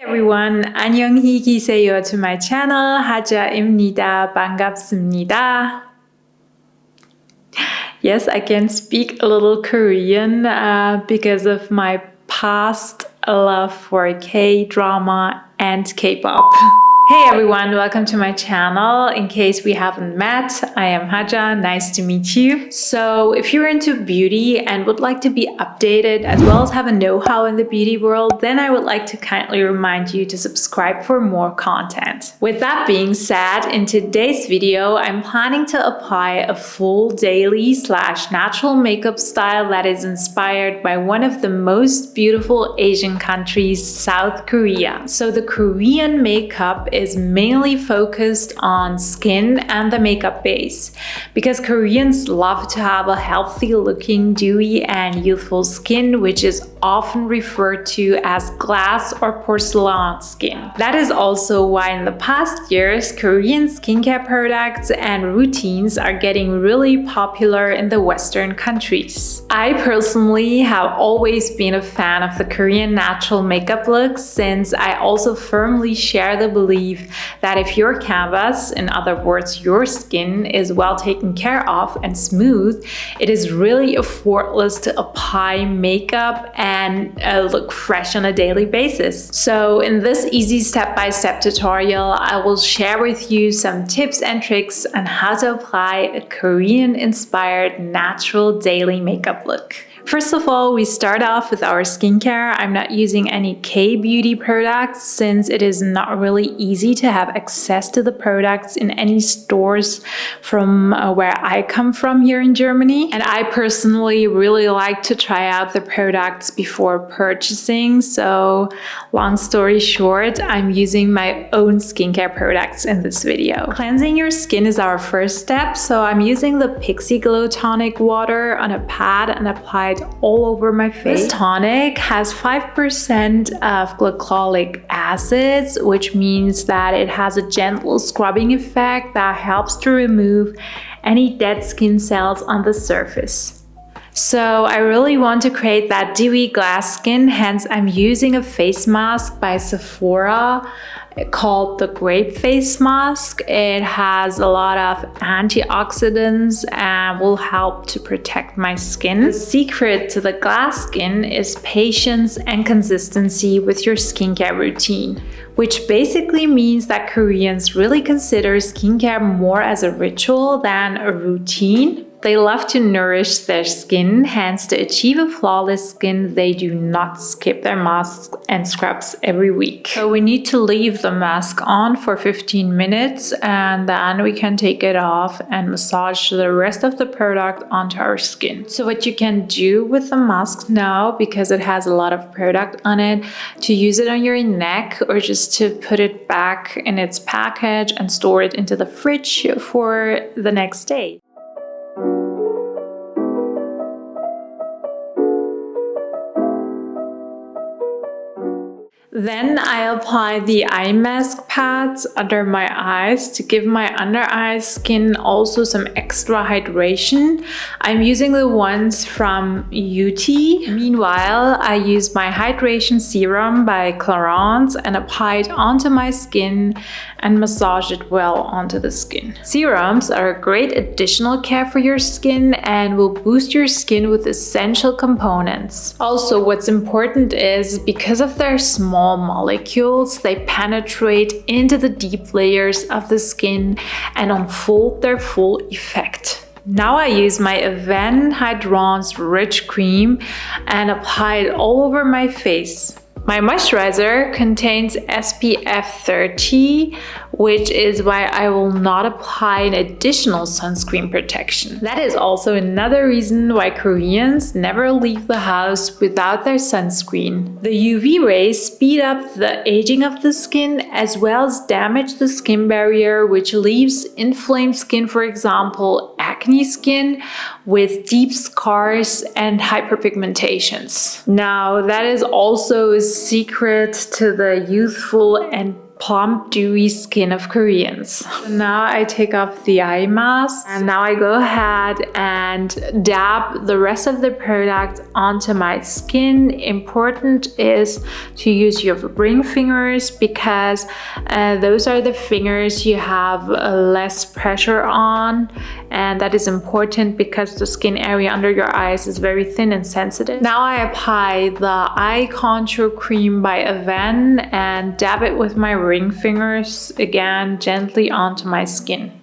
everyone, 안녕히 계세요 to my channel. 하자입니다. 반갑습니다. Yes, I can speak a little Korean because of my past love for K-drama and K-pop. Hey everyone, welcome to my channel. In case we haven't met, I am Haja. Nice to meet you. So if you're into beauty and would like to be updated as well as have a know-how in the beauty world, then I would like to kindly remind you to subscribe for more content. With that being said, in today's video, I'm planning to apply a full daily / natural makeup style that is inspired by one of the most beautiful Asian countries, South Korea. So the Korean makeup is mainly focused on skin and the makeup base because Koreans love to have a healthy looking, dewy and youthful skin, which is often referred to as glass or porcelain skin. That is also why in the past years, Korean skincare products and routines are getting really popular in the Western countries. I personally have always been a fan of the Korean natural makeup look, since I also firmly share the belief that if your canvas, in other words your skin, is well taken care of and smooth, it is really effortless to apply makeup and look fresh on a daily basis. So in this easy step-by-step tutorial, I will share with you some tips and tricks on how to apply a Korean-inspired natural daily makeup look. First of all, we start off with our skincare. I'm not using any K-beauty products since it is not really easy to have access to the products in any stores from where I come from here in Germany. And I personally really like to try out the products before purchasing. So long story short, I'm using my own skincare products in this video. Cleansing your skin is our first step. So I'm using the Peachy Glow Tonic water on a pad and apply it all over my face. This tonic has 5% of glycolic acids, which means that it has a gentle scrubbing effect that helps to remove any dead skin cells on the surface. So I really want to create that dewy glass skin, hence I'm using a face mask by Sephora called the Grape Face Mask. It has a lot of antioxidants and will help to protect my skin. The secret to the glass skin is patience and consistency with your skincare routine, which basically means that Koreans really consider skincare more as a ritual than a routine. They love to nourish their skin, hence to achieve a flawless skin, they do not skip their masks and scrubs every week. So we need to leave the mask on for 15 minutes and then we can take it off and massage the rest of the product onto our skin. So what you can do with the mask now, because it has a lot of product on it, to use it on your neck or just to put it back in its package and store it into the fridge for the next day. Then I apply the eye mask pads under my eyes to give my under eye skin also some extra hydration. I'm using the ones from UT. Meanwhile, I use my hydration serum by Clarins and apply it onto my skin and massage it well onto the skin. Serums are a great additional care for your skin and will boost your skin with essential components. Also, what's important is because of their small molecules, they penetrate into the deep layers of the skin and unfold their full effect. Now I use my Avène Hydrance Rich Cream and apply it all over my face. My moisturizer contains SPF 30, which is why I will not apply an additional sunscreen protection. That is also another reason why Koreans never leave the house without their sunscreen. The UV rays speed up the aging of the skin as well as damage the skin barrier, which leaves inflamed skin, for example, acne skin with deep scars and hyperpigmentations. Now, that is also a secret to the youthful and plump, dewy skin of Koreans. Now I take off the eye mask and now I go ahead and dab the rest of the product onto my skin. Important is to use your ring fingers because those are the fingers you have less pressure on, and that is important because the skin area under your eyes is very thin and sensitive. Now I apply the eye contour cream by Aven and dab it with my ring fingers again gently onto my skin.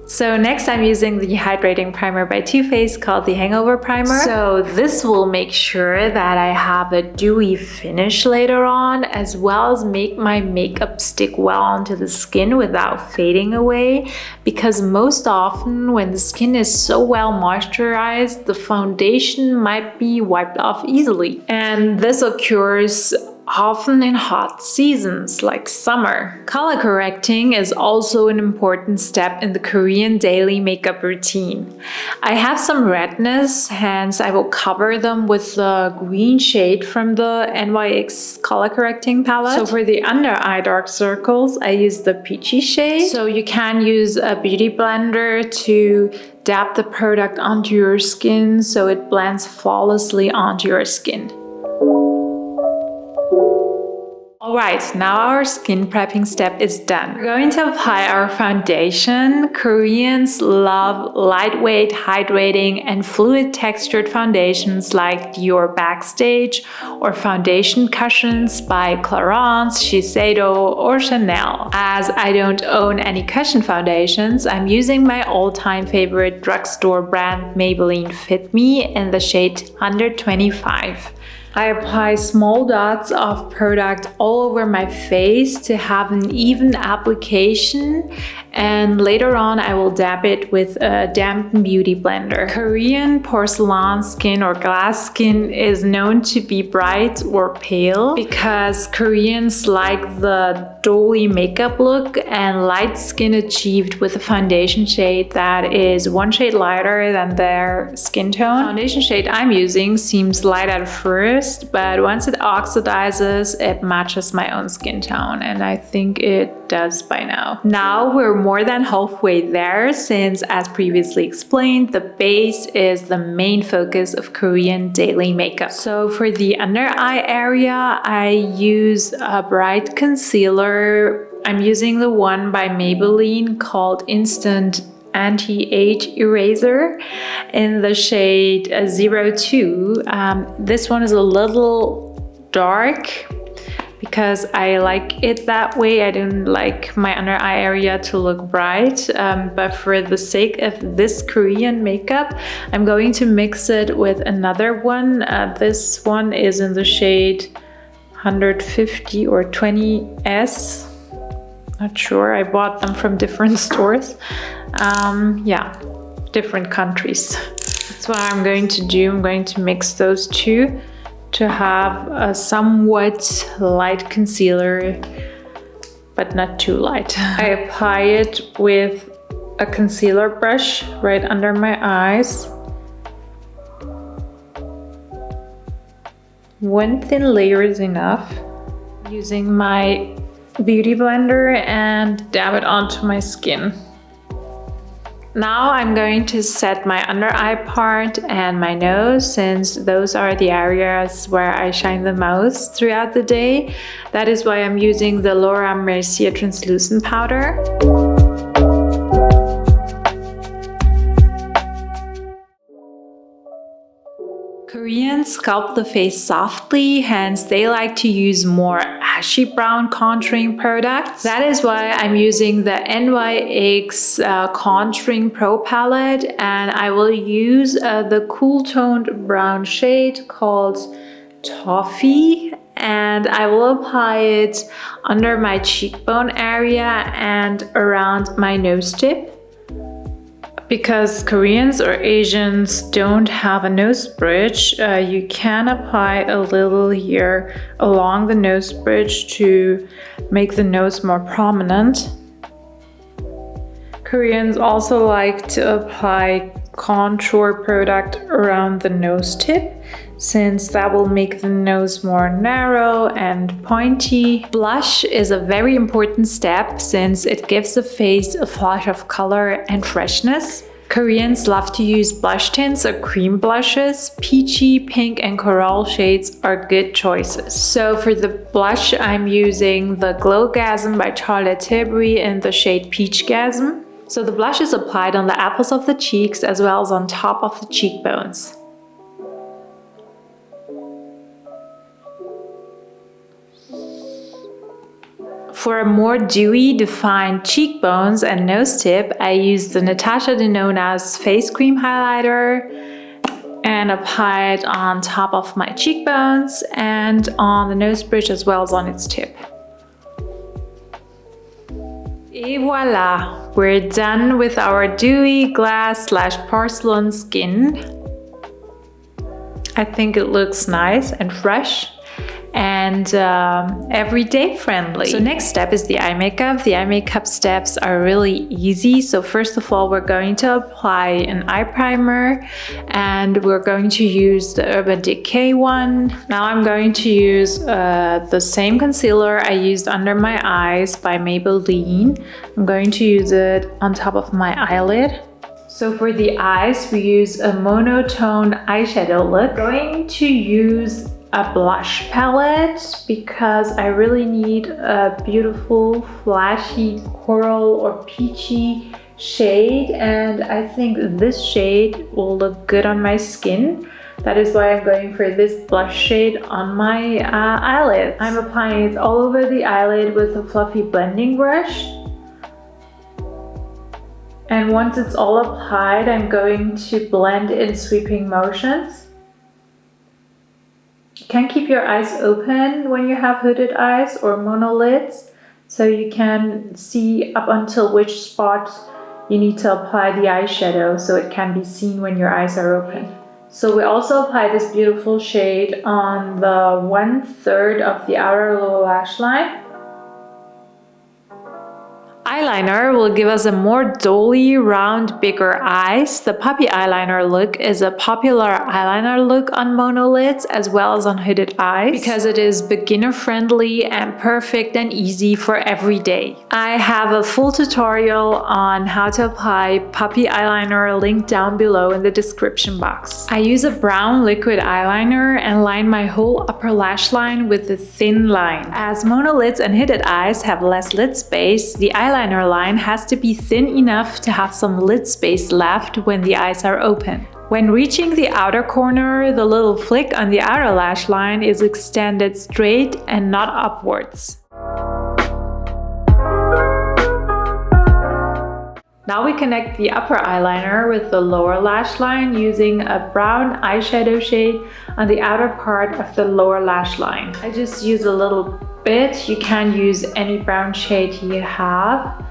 So next I'm using the hydrating primer by Too Faced called the Hangover Primer. So this will make sure that I have a dewy finish later on, as well as make my makeup stick well onto the skin without fading away, because most often when the skin is so well moisturized, the foundation might be wiped off easily. And this occurs often in hot seasons like summer. Color correcting is also an important step in the Korean daily makeup routine. I have some redness, hence I will cover them with the green shade from the NYX color correcting palette. So for the under eye dark circles, I use the peachy shade. So you can use a beauty blender to dab the product onto your skin so it blends flawlessly onto your skin. Alright, now our skin prepping step is done. We're going to apply our foundation. Koreans love lightweight, hydrating, and fluid textured foundations like Dior Backstage or foundation cushions by Clarins, Shiseido, or Chanel. As I don't own any cushion foundations, I'm using my all-time favorite drugstore brand Maybelline Fit Me in the shade 125. I apply small dots of product all over my face to have an even application, and later on I will dab it with a damp beauty blender. Korean porcelain skin or glass skin is known to be bright or pale because Koreans like the doughy makeup look, and light skin achieved with a foundation shade that is one shade lighter than their skin tone. The foundation shade I'm using seems light at first, but once it oxidizes, it matches my own skin tone, and I think it does by now. Now we're more than halfway there, since as previously explained, the base is the main focus of Korean daily makeup. So for the under eye area, I use a bright concealer. I'm using the one by Maybelline called Instant Anti-Age Eraser in the shade 02. This one is a little dark because I like it that way. I don't like my under eye area to look bright, but for the sake of this Korean makeup, I'm going to mix it with another one. This one is in the shade 150 or 20S. Not sure, I bought them from different stores. Yeah, different countries. That's what I'm going to do. I'm going to mix those two to have a somewhat light concealer, but not too light. I apply it with a concealer brush right under my eyes. One thin layer is enough. Using my beauty blender and dab it onto my skin. Now I'm going to set my under eye part and my nose, since those are the areas where I shine the most throughout the day. That is why I'm using the Laura Mercier translucent powder. Koreans sculpt the face softly, hence they like to use more ashy brown contouring products. That is why I'm using the NYX Contouring Pro palette, and I will use the cool toned brown shade called Toffee, and I will apply it under my cheekbone area and around my nose tip. Because Koreans or Asians don't have a nose bridge, you can apply a little here along the nose bridge to make the nose more prominent. Koreans also like to apply contour product around the nose tip since that will make the nose more narrow and pointy. Blush is a very important step since it gives the face a flash of color and freshness. Koreans love to use blush tints or cream blushes. Peachy, pink, and coral shades are good choices. So for the blush, I'm using the Glowgasm by Charlotte Tilbury in the shade Peachgasm. So the blush is applied on the apples of the cheeks as well as on top of the cheekbones. For a more dewy, defined cheekbones and nose tip, I use the Natasha Denona's Face Cream Highlighter and apply it on top of my cheekbones and on the nose bridge as well as on its tip. Et voila! We're done with our dewy glass / porcelain skin. I think it looks nice and fresh and everyday friendly. So next step is the eye makeup. The eye makeup steps are really easy. So first of all, we're going to apply an eye primer and we're going to use the Urban Decay one. Now I'm going to use the same concealer I used under my eyes by Maybelline. I'm going to use it on top of my eyelid. So for the eyes, we use a monotone eyeshadow look. I'm going to use a blush palette because I really need a beautiful flashy coral or peachy shade, and I think this shade will look good on my skin. That is why I'm going for this blush shade on my eyelids. I'm applying it all over the eyelid with a fluffy blending brush. And once it's all applied, I'm going to blend in sweeping motions. You can keep your eyes open when you have hooded eyes or monolids, so you can see up until which spot you need to apply the eyeshadow so it can be seen when your eyes are open. So we also apply this beautiful shade on the 1/3 of the outer lower lash line. Eyeliner will give us a more doily, round, bigger eyes. The puppy eyeliner look is a popular eyeliner look on monolids as well as on hooded eyes because it is beginner friendly and perfect and easy for every day. I have a full tutorial on how to apply puppy eyeliner linked down below in the description box. I use a brown liquid eyeliner and line my whole upper lash line with a thin line. As monolids and hooded eyes have less lid space, the eyeliner line has to be thin enough to have some lid space left when the eyes are open. When reaching the outer corner, the little flick on the outer lash line is extended straight and not upwards. Now we connect the upper eyeliner with the lower lash line using a brown eyeshadow shade on the outer part of the lower lash line. I just use a little bit. You can use any brown shade you have.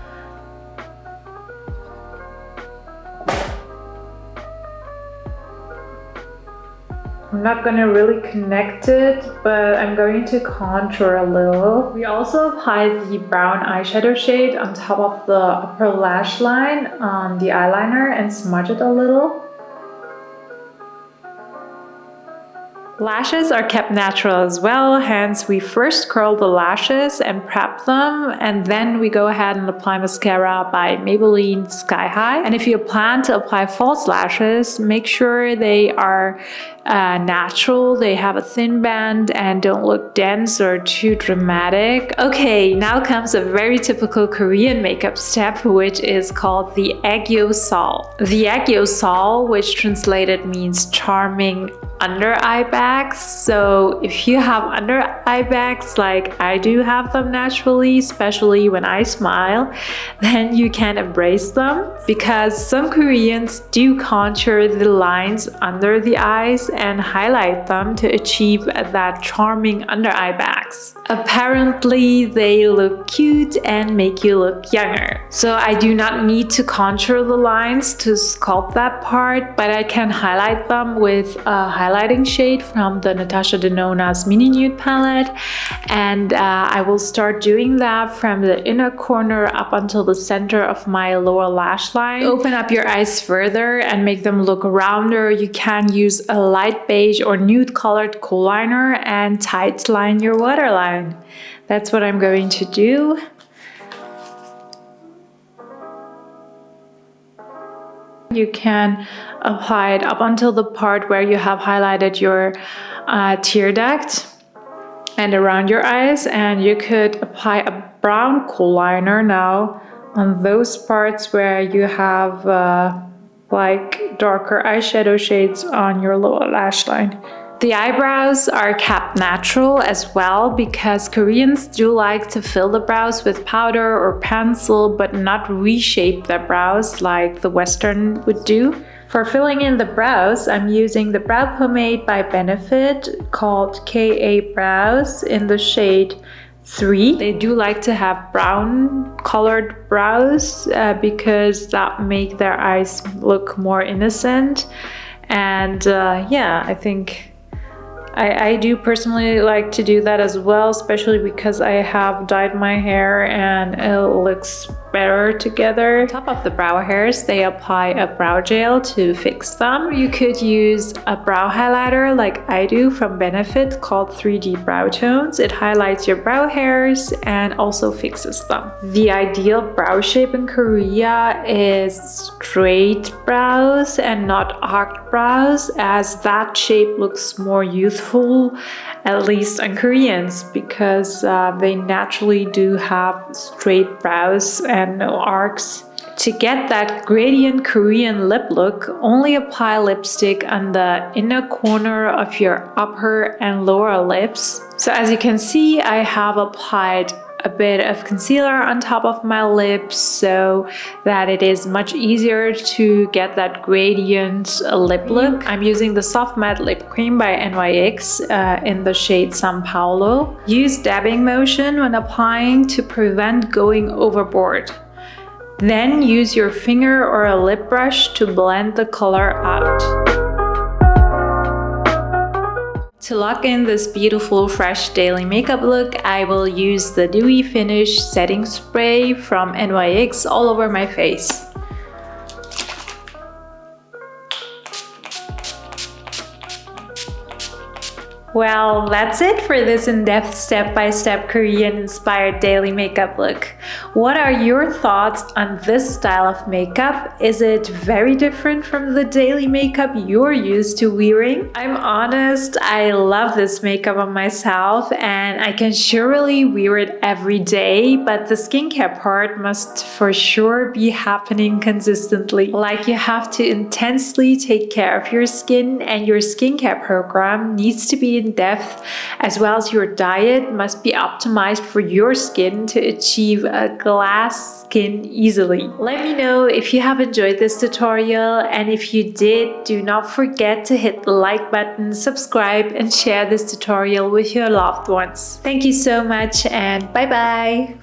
I'm not going to really connect it, but I'm going to contour a little. We also apply the brown eyeshadow shade on top of the upper lash line on the eyeliner and smudge it a little. Lashes are kept natural as well, hence we first curl the lashes and prep them, and then we go ahead and apply mascara by Maybelline Sky High. And if you plan to apply false lashes, make sure they are natural, they have a thin band and don't look dense or too dramatic. Okay, now comes a very typical Korean makeup step, which is called the Aegyo-sol. The Aegyo-sol, which translated means charming under eye bags. So if you have under eye bags like I do have them naturally, especially when I smile, then you can embrace them, because some Koreans do contour the lines under the eyes and highlight them to achieve that charming under eye bags. Apparently they look cute and make you look younger. So I do not need to contour the lines to sculpt that part, but I can highlight them with a highlighting shade from the Natasha Denona's Mini Nude palette, and I will start doing that from the inner corner up until the center of my lower lash line. Open up your eyes further and make them look rounder. You can use a light beige or nude colored kohl liner and tight line your waterline. That's what I'm going to do. You can apply it up until the part where you have highlighted your tear duct and around your eyes, and you could apply a brown kohl liner now on those parts where you have like darker eyeshadow shades on your lower lash line. The eyebrows are kept natural as well because Koreans do like to fill the brows with powder or pencil but not reshape their brows like the Western would do. For filling in the brows, I'm using the brow pomade by Benefit called KA Brows in the shade 3. They do like to have brown colored brows because that make their eyes look more innocent. And yeah, I think I do personally like to do that as well, especially because I have dyed my hair and it looks better together. On top of the brow hairs, they apply a brow gel to fix them. You could use a brow highlighter like I do from Benefit called 3D Brow Tones. It highlights your brow hairs and also fixes them. The ideal brow shape in Korea is straight brows and not arched brows, as that shape looks more youthful, at least on Koreans, because they naturally do have straight brows and no arcs. To get that gradient Korean lip look, only apply lipstick on the inner corner of your upper and lower lips. So as you can see, I have applied a bit of concealer on top of my lips so that it is much easier to get that gradient lip look. I'm using the Soft Matte Lip Cream by NYX in the shade São Paulo. Use dabbing motion when applying to prevent going overboard. Then use your finger or a lip brush to blend the color out. To lock in this beautiful fresh daily makeup look, I will use the Dewy Finish setting spray from NYX all over my face. Well, that's it for this in-depth step-by-step Korean-inspired daily makeup look. What are your thoughts on this style of makeup? Is it very different from the daily makeup you're used to wearing? I'm honest, I love this makeup on myself and I can surely wear it every day, but the skincare part must for sure be happening consistently. Like, you have to intensely take care of your skin, and your skincare program needs to be in depth, as well as your diet must be optimized for your skin to achieve a glass skin easily. Let me know if you have enjoyed this tutorial, and if you did, do not forget to hit the like button, subscribe, and share this tutorial with your loved ones. Thank you so much, and bye bye!